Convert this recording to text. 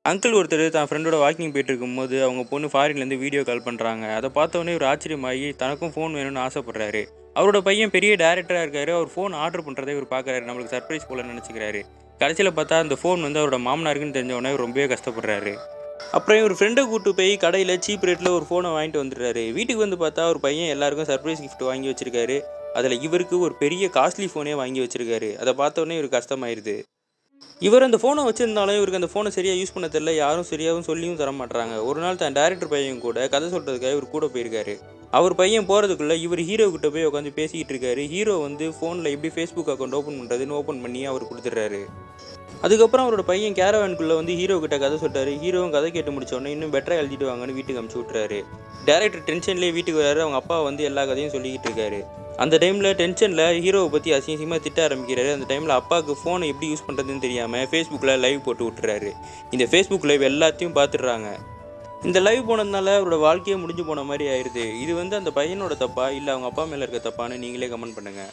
Uncle ஒருத்தர் தான் ஃப்ரெண்டோட வாக்கிங் போயிட்டு இருக்கும்போது அவங்க பொண்ணு ஃபாரின்லேருந்து வீடியோ கால் பண்ணுறாங்க. அதை பார்த்தோன்னே ஒரு ஆச்சரியமாகி தனக்கும் ஃபோன் வேணும்னு ஆசைப்படுறாரு. அவரோட பையன் பெரிய டேரக்டராக இருக்காரு. அவர் ஃபோன் ஆர்டர் பண்ணுறதே இவர் பார்க்குறாரு. நம்மளுக்கு சர்ப்ரைஸ் போலன்னு நினச்சிக்கிறாரு. கடைசியில் பார்த்தா அந்த ஃபோன் வந்து அவரோட மாமனாருக்குன்னு தெரிஞ்சவொடனே இவர் ரொம்பவே கஷ்டப்படுறாரு. அப்புறம் இவர் ஃப்ரெண்டை கூட்டு போய் கடையில் சீப் ரேட்டில் ஒரு ஃபோனை வாங்கிட்டு வந்துடுறாரு. வீட்டுக்கு வந்து பார்த்தா ஒரு பையன் எல்லாருக்கும் சர்ப்ரைஸ் கிஃப்ட் வாங்கி வச்சிருக்காரு. அதில் இவருக்கு ஒரு பெரிய காஸ்ட்லி ஃபோனே வாங்கி வச்சிருக்காரு. அதை பார்த்தோன்னே இவருக்கு கஷ்டமாயிருது. இவர் அந்த ஃபோனை வச்சிருந்தாலும் இவருக்கு அந்த ஃபோனை சரியாக யூஸ் பண்ண தெரியல. யாரும் சரியாகவும் சொல்லியும் தர மாட்றாங்க. ஒரு நாள் தன் டைரக்டர் பையன் கூட கதை சொல்கிறதுக்காக இவர் கூட போயிருக்காரு. அவர் பையன் போகிறதுக்குள்ளே இவர் ஹீரோ கிட்ட போய் உட்காந்து பேசிக்கிட்டு இருக்காரு. ஹீரோ வந்து ஃபோனில் எப்படி ஃபேஸ்புக் அக்கௌண்ட் ஓப்பன் பண்ணுறதுன்னு ஓப்பன் பண்ணி அவர் கொடுத்துட்றாரு. அதுக்கப்புறம் அவரோட பையன் கேரவானுக்குள்ளே வந்து ஹீரோ கிட்ட கதை சொல்லிட்டாரு. ஹீரோவும் கதை கேட்டு முடிச்சோடனே இன்னும் பெட்டராக எழுதிட்டு வாங்கன்னு வீட்டுக்கு அனுப்பிச்சி விட்றாரு. டேரக்டர் டென்ஷன்லேயே வீட்டுக்கு வராரு. அவங்க அப்பா வந்து எல்லா கதையும் சொல்லிக்கிட்டு இருக்காரு. அந்த டைமில் டென்ஷனில் ஹீரோவை பற்றி அசிங்கமாக திட்ட ஆரம்பிக்கிறாரு. அந்த டைமில் அப்பாவுக்கு ஃபோனை எப்படி யூஸ் பண்ணுறதுன்னு தெரியாமல் ஃபேஸ்புக்கில் லைவ் போட்டு விட்டுறாரு. இந்த ஃபேஸ்புக் லைவ் எல்லாத்தையும் பார்த்துடுறாங்க. இந்த லைவ் போனதுனால அவரோட வாழ்க்கையே முடிஞ்சு போன மாதிரி ஆயிடுது. இது வந்து அந்த பையனோட தப்பா இல்லை அவங்க அப்பா மேலே இருக்க தப்பான்னு நீங்களே கமெண்ட் பண்ணுங்கள்.